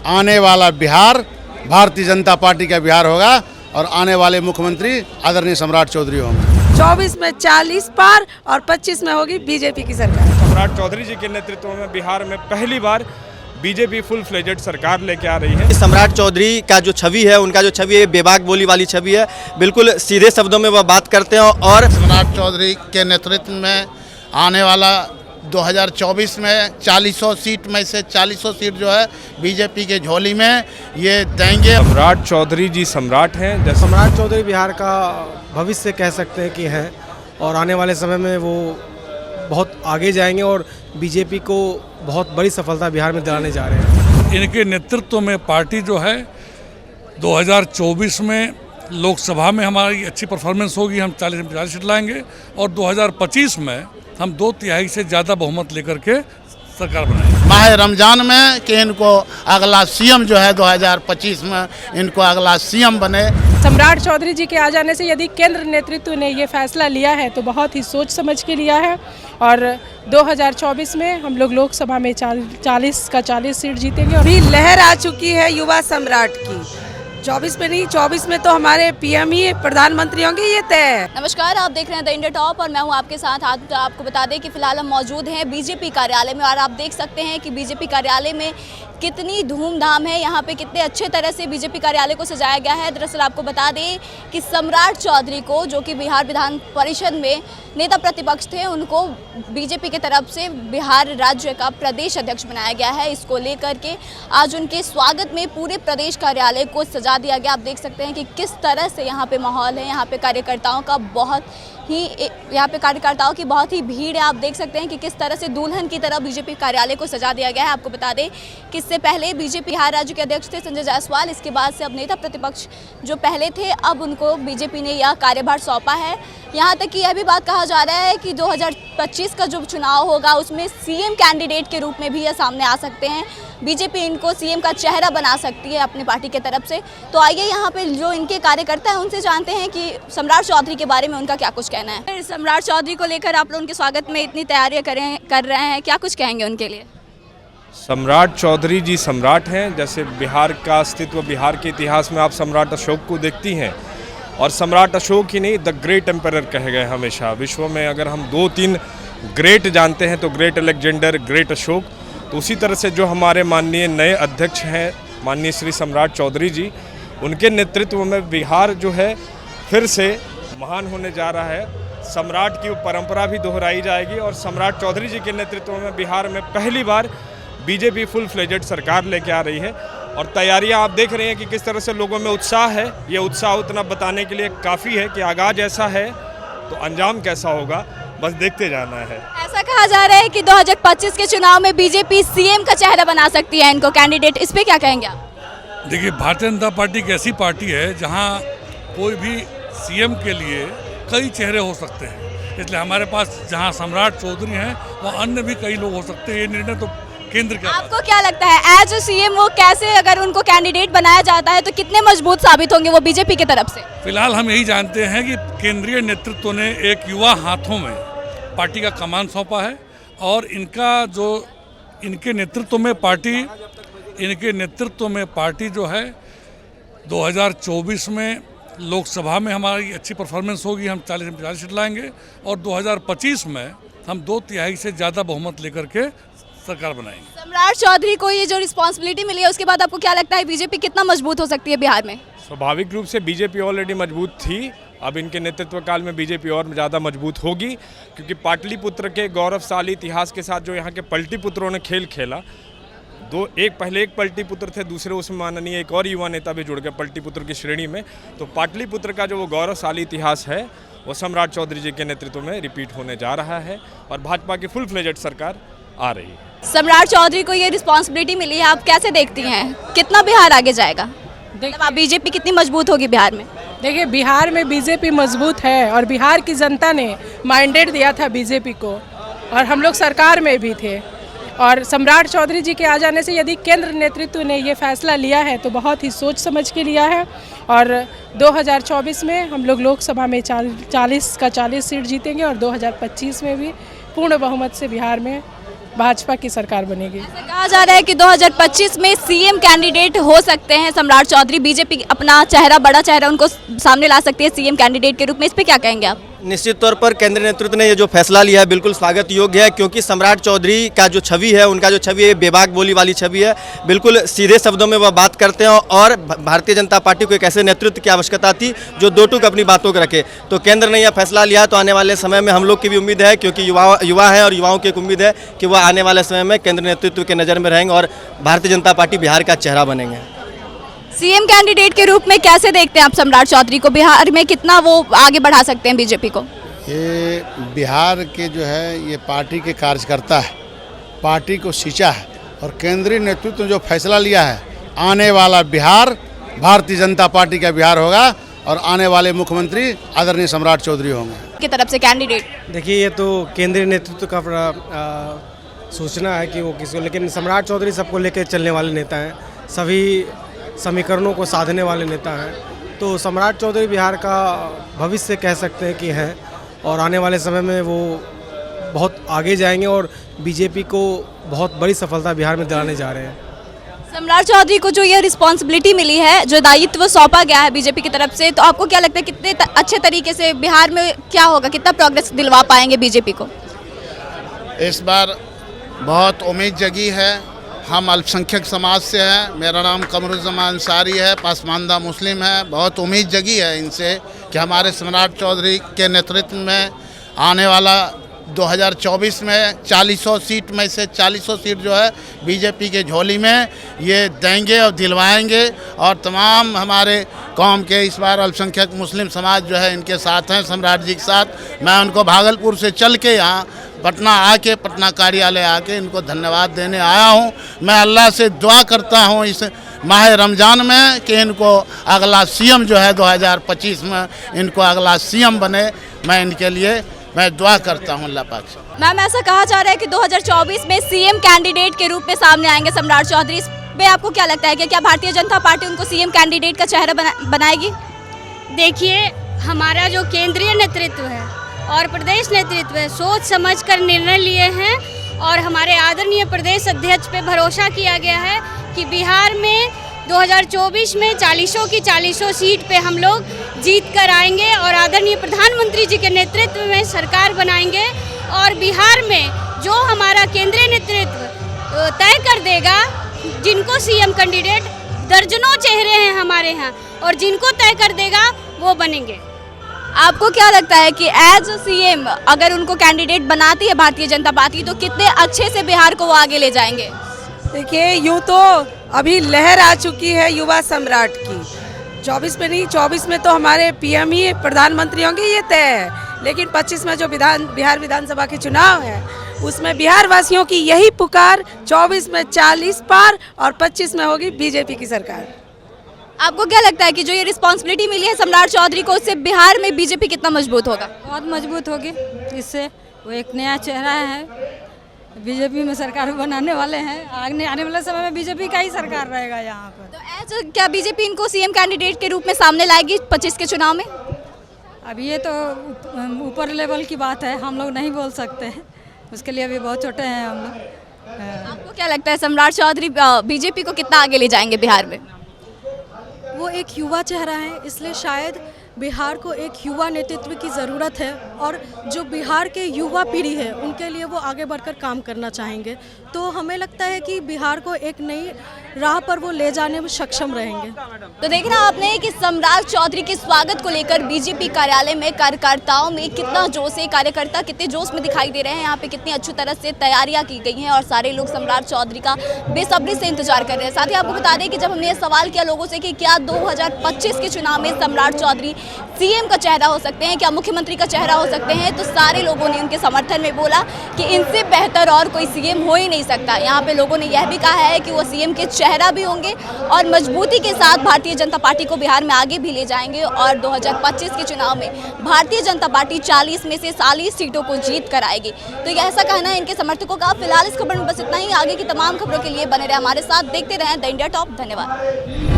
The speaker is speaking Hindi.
आने वाला बिहार भारतीय जनता पार्टी का बिहार होगा और आने वाले मुख्यमंत्री आदरणीय सम्राट चौधरी होंगे। 24 में 40 पार और 25 में होगी बीजेपी की सरकार। सम्राट चौधरी जी के नेतृत्व में बिहार में पहली बार बीजेपी फुल फ्लेजेड सरकार लेके आ रही है। सम्राट चौधरी का जो छवि है, उनका जो छवि है बेबाक बोली वाली छवि है, बिल्कुल सीधे शब्दों में वह बात करते हैं। और सम्राट चौधरी के नेतृत्व में आने वाला 2024 में 40 सीट में से 40 सीट जो है बीजेपी के झोली में ये देंगे। सम्राट चौधरी जी सम्राट हैं। सम्राट चौधरी बिहार का भविष्य कह सकते हैं कि हैं, और आने वाले समय में वो बहुत आगे जाएंगे और बीजेपी को बहुत बड़ी सफलता बिहार में दिलाने जा रहे हैं। इनके नेतृत्व में पार्टी जो है 2024 में लोकसभा में हमारी अच्छी परफॉर्मेंस होगी, हम 40 सीट लाएंगे और 2025 में हम 2/3 से ज़्यादा बहुमत लेकर के सरकार बनाएंगे। माह रमजान में कि इनको अगला सीएम जो है 2025 में इनको अगला सीएम बने। सम्राट चौधरी जी के आ जाने से यदि केंद्र नेतृत्व ने ये फैसला लिया है तो बहुत ही सोच समझ के लिया है और 2024 में हम लोग लोकसभा में 40 का 40 सीट जीतेंगे। अभी लहर आ चुकी है युवा सम्राट की। 24 में नहीं, 24 में तो हमारे पीएम ही प्रधानमंत्री होंगे, ये तय है। नमस्कार, आप देख रहे हैं द इंडिया टॉप और मैं हूं आपके साथ। आपको बता दें कि फिलहाल हम मौजूद हैं बीजेपी कार्यालय में और आप देख सकते हैं कि बीजेपी कार्यालय में कितनी धूमधाम है, यहाँ पे कितने अच्छे तरह से बीजेपी कार्यालय को सजाया गया है। दरअसल आपको बता दें कि सम्राट चौधरी को, जो कि बिहार विधान परिषद में नेता प्रतिपक्ष थे, उनको बीजेपी की तरफ से बिहार राज्य का प्रदेश अध्यक्ष बनाया गया है। इसको लेकर के आज उनके स्वागत में पूरे प्रदेश कार्यालय को सजा दिया गया। आप देख सकते हैं कि किस तरह से यहाँ पे माहौल है। यहाँ पे कार्यकर्ताओं की बहुत ही भीड़ है। आप देख सकते हैं कि किस तरह से दुल्हन की तरह बीजेपी कार्यालय को सजा दिया गया है। आपको बता दें कि इससे पहले बीजेपी बिहार राज्य के अध्यक्ष थे संजय जायसवाल। इसके बाद से अब नेता प्रतिपक्ष जो पहले थे, अब उनको बीजेपी ने यह कार्यभार सौंपा है। यहाँ तक कि यह भी बात कहा जा रहा है कि 2025 का जो चुनाव होगा उसमें सीएम कैंडिडेट के रूप में भी यह सामने आ सकते हैं। बीजेपी इनको सीएम का चेहरा बना सकती है अपनी पार्टी के तरफ से। तो आइए यहाँ पे जो इनके कार्यकर्ता हैं उनसे जानते हैं कि सम्राट चौधरी के बारे में उनका क्या कुछ कहना है। सम्राट चौधरी को लेकर आप लोग उनके स्वागत में इतनी तैयारियां कर रहे हैं, क्या कुछ कहेंगे उनके लिए? सम्राट चौधरी जी सम्राट हैं। जैसे बिहार का अस्तित्व, बिहार के इतिहास में आप सम्राट अशोक को देखती हैं, और सम्राट अशोक ही नहीं, द ग्रेट एम्परर कहे गए हमेशा। विश्व में अगर हम 2-3 ग्रेट जानते हैं तो ग्रेट अलेक्जेंडर, ग्रेट अशोक। तो उसी तरह से जो हमारे माननीय नए अध्यक्ष हैं माननीय श्री सम्राट चौधरी जी, उनके नेतृत्व में बिहार जो है फिर से महान होने जा रहा है। सम्राट की परंपरा भी दोहराई जाएगी और सम्राट चौधरी जी के नेतृत्व में बिहार में पहली बार बीजेपी फुल फ्लेजेड सरकार लेके आ रही है। और तैयारियां आप देख रहे हैं कि किस तरह से लोगों में उत्साह है। ये उत्साह उतना बताने के लिए काफ़ी है कि आगाज ऐसा है तो अंजाम कैसा होगा, बस देखते जाना है। ऐसा कहा जा रहा है कि 2025 के चुनाव में बीजेपी सीएम का चेहरा बना सकती है इनको कैंडिडेट, इस पे क्या कहेंगे आप? देखिए, भारतीय जनता पार्टी एक ऐसी पार्टी है जहां कोई भी सीएम के लिए कई चेहरे हो सकते हैं, इसलिए हमारे पास जहां सम्राट चौधरी हैं वहाँ अन्य भी कई लोग हो सकते हैं। ये निर्णय तो केंद्र का। आपको क्या लगता है एज सीएम वो कैसे, अगर उनको कैंडिडेट बनाया जाता है तो कितने मजबूत साबित होंगे वो बीजेपी की तरफ से? फिलहाल हम यही जानते हैं कि केंद्रीय नेतृत्व ने एक युवा हाथों में पार्टी का कमान सौंपा है और इनके नेतृत्व में पार्टी जो है 2024 में लोकसभा में हमारी अच्छी परफॉर्मेंस होगी, हम 40 सीट लाएंगे और 2025 में हम 2/3 से ज़्यादा बहुमत लेकर के सरकार बनाएंगे। सम्राट चौधरी को ये जो रिस्पांसिबिलिटी मिली है उसके बाद आपको क्या लगता है बीजेपी कितना मजबूत हो सकती है बिहार में? स्वाभाविक रूप से बीजेपी ऑलरेडी मजबूत थी, अब इनके नेतृत्व काल में बीजेपी और ज़्यादा मजबूत होगी, क्योंकि पाटलिपुत्र के गौरवशाली इतिहास के साथ जो यहाँ के पलटीपुत्रों ने खेल खेला, पहले एक पलटीपुत्र थे, दूसरे उसमें माननीय एक और युवा नेता भी जुड़ गए पलटीपुत्र की श्रेणी में। तो पाटलिपुत्र का जो वो गौरवशाली इतिहास है वो सम्राट चौधरी जी के नेतृत्व में रिपीट होने जा रहा है और भाजपा की फुल फ्लेजेड सरकार आ रही है। सम्राट चौधरी को ये रिस्पांसिबिलिटी मिली है, आप कैसे देखती हैं कितना बिहार आगे जाएगा? मतलब बीजेपी कितनी मजबूत होगी बिहार में? देखिए, बिहार में बीजेपी मजबूत है और बिहार की जनता ने मैंडेट दिया था बीजेपी को और हम लोग सरकार में भी थे। और सम्राट चौधरी जी के आ जाने से यदि केंद्र नेतृत्व ने ये फैसला लिया है तो बहुत ही सोच समझ के लिया है और 2024 में हम लोग लोकसभा में 40 का 40 सीट जीतेंगे और 2025 में भी पूर्ण बहुमत से बिहार में भाजपा की सरकार बनेगी। ऐसा कहा जा रहा है कि 2025 में सीएम कैंडिडेट हो सकते हैं सम्राट चौधरी, बीजेपी अपना चेहरा, बड़ा चेहरा उनको सामने ला सकती है सीएम कैंडिडेट के रूप में, इस पे क्या कहेंगे आप? निश्चित तौर पर केंद्रीय नेतृत्व ने ये जो फैसला लिया है बिल्कुल स्वागत योग्य है, क्योंकि सम्राट चौधरी का जो छवि है, उनका जो छवि है, बेबाक बोली वाली छवि है, बिल्कुल सीधे शब्दों में वह बात करते हैं और भारतीय जनता पार्टी को एक ऐसे नेतृत्व की आवश्यकता थी जो दो टूक अपनी बातों को रखे। तो केंद्र ने यह फैसला लिया, तो आने वाले समय में हम लोग की भी उम्मीद है, क्योंकि युवा हैं और युवाओं की एक उम्मीद है कि वह आने वाले समय में केंद्र नेतृत्व के नज़र में रहेंगे और भारतीय जनता पार्टी बिहार का चेहरा बनेंगे। सीएम कैंडिडेट के रूप में कैसे देखते हैं आप सम्राट चौधरी को? बिहार में कितना वो आगे बढ़ा सकते हैं बीजेपी को? ये बिहार के जो है ये पार्टी के कार्यकर्ता है, पार्टी को सींचा है और केंद्रीय नेतृत्व ने जो फैसला लिया है, आने वाला बिहार भारतीय जनता पार्टी का बिहार होगा और आने वाले मुख्यमंत्री आदरणीय सम्राट चौधरी होंगे की तरफ से कैंडिडेट। देखिए, ये तो केंद्रीय नेतृत्व का सूचना है कि वो किसी को, लेकिन सम्राट चौधरी सबको लेकर चलने वाले नेता हैं, सभी समीकरणों को साधने वाले नेता हैं। तो सम्राट चौधरी बिहार का भविष्य कह सकते हैं कि हैं और आने वाले समय में वो बहुत आगे जाएंगे और बीजेपी को बहुत बड़ी सफलता बिहार में दिलाने जा रहे हैं। सम्राट चौधरी को जो ये रिस्पॉन्सिबिलिटी मिली है, जो दायित्व सौंपा गया है बीजेपी की तरफ से, तो आपको क्या लगता है कितने अच्छे तरीके से बिहार में क्या होगा, कितना प्रोग्रेस दिलवा पाएंगे बीजेपी को? इस बार बहुत उम्मीद जगी है। हम अल्पसंख्यक समाज से हैं, मेरा नाम कमरुज़्ज़मान अंसारी है, पसमानदा मुस्लिम है। बहुत उम्मीद जगी है इनसे कि हमारे सम्राट चौधरी के नेतृत्व में आने वाला 2024 में 40 सीट में से 40 सीट जो है बीजेपी के झोली में ये देंगे और दिलवाएंगे। और तमाम हमारे कौम के इस बार अल्पसंख्यक मुस्लिम समाज जो है इनके साथ हैं, सम्राट जी के साथ। मैं उनको भागलपुर से चल के यहाँ पटना आके, पटना कार्यालय आके इनको धन्यवाद देने आया हूँ। मैं अल्लाह से दुआ करता हूँ इस माह रमज़ान में कि इनको अगला सीएम जो है 2025 में इनको अगला सीएम बने। मैं इनके लिए मैं दुआ करता हूँ अल्लाह पाक से। मैम, ऐसा कहा जा रहा है कि 2024 में सीएम कैंडिडेट के रूप में सामने आएंगे सम्राट चौधरी, इस पे आपको क्या लगता है कि क्या भारतीय जनता पार्टी उनको सीएम कैंडिडेट का चेहरा बनाएगी? देखिए, हमारा जो केंद्रीय नेतृत्व है और प्रदेश नेतृत्व है, सोच समझ कर निर्णय लिए हैं और हमारे आदरणीय प्रदेश अध्यक्ष पे भरोसा किया गया है कि बिहार में 2024 में 40 की 40 सीट पे हम लोग जीत कर आएंगे और आदरणीय प्रधानमंत्री जी के नेतृत्व में सरकार बनाएंगे। और बिहार में जो हमारा केंद्रीय नेतृत्व तय कर देगा, जिनको सीएम कैंडिडेट, दर्जनों चेहरे हैं हमारे यहाँ, और जिनको तय कर देगा वो बनेंगे। आपको क्या लगता है कि एज सीएम अगर उनको कैंडिडेट बनाती है भारतीय जनता पार्टी, तो कितने अच्छे से बिहार को वो आगे ले जाएंगे? देखिए, यूँ तो अभी लहर आ चुकी है युवा सम्राट की। 24 में नहीं, 24 में तो हमारे पीएम ही प्रधानमंत्री होंगे, ये तय है। लेकिन 25 में जो बिहार विधानसभा के चुनाव है, उसमें बिहार वासियों की यही पुकार, 24 में 40 पार और 25 में होगी बीजेपी की सरकार। आपको क्या लगता है कि जो ये रिस्पॉन्सिबिलिटी मिली है सम्राट चौधरी को, उससे बिहार में बीजेपी कितना मजबूत होगा? बहुत मजबूत होगी। इससे वो एक नया चेहरा है, बीजेपी में सरकार बनाने वाले हैं। आने वाले समय में बीजेपी का ही सरकार रहेगा यहाँ पर। तो एज क्या बीजेपी इनको सीएम कैंडिडेट के रूप में सामने लाएगी 25 के चुनाव में? अब ये तो ऊपर लेवल की बात है, हम लोग नहीं बोल सकते हैं, उसके लिए अभी बहुत छोटे हैं हम लोग। आपको क्या लगता है सम्राट चौधरी बीजेपी को कितना आगे ले जाएंगे बिहार में? वो एक युवा चेहरा है, इसलिए शायद बिहार को एक युवा नेतृत्व की ज़रूरत है और जो बिहार के युवा पीढ़ी है उनके लिए वो आगे बढ़कर काम करना चाहेंगे। तो हमें लगता है कि बिहार को एक नई राह पर वो ले जाने में सक्षम रहेंगे। तो देखना आपने कि सम्राट चौधरी के स्वागत को लेकर बीजेपी कार्यालय में कार्यकर्ताओं में कितना जोश है, कार्यकर्ता कितने जोश में दिखाई दे रहे हैं। यहाँ पे कितनी अच्छी तरह से तैयारियां की गई हैं और सारे लोग सम्राट चौधरी का बेसब्री से इंतजार कर रहे हैं। साथ ही आपको बता दें कि जब हमने ये सवाल किया लोगों से कि क्या 2025 के चुनाव में सम्राट चौधरी सीएम का चेहरा हो सकते हैं, क्या मुख्यमंत्री का चेहरा हो सकते हैं, तो सारे लोगों ने उनके समर्थन में बोला कि इनसे बेहतर और कोई सीएम हो ही नहीं सकता। यहाँ पे लोगों ने यह भी कहा है कि वो सीएम के चेहरा भी होंगे और मजबूती के साथ भारतीय जनता पार्टी को बिहार में आगे भी ले जाएंगे और 2025 के चुनाव में भारतीय जनता पार्टी 40 में से 40 सीटों को जीत कर आएगी। तो यह ऐसा कहना है इनके समर्थकों का। फिलहाल इस खबर में बस इतना ही। आगे की तमाम खबरों के लिए बने रहे हमारे साथ, देखते रहें द इंडिया टॉप। धन्यवाद।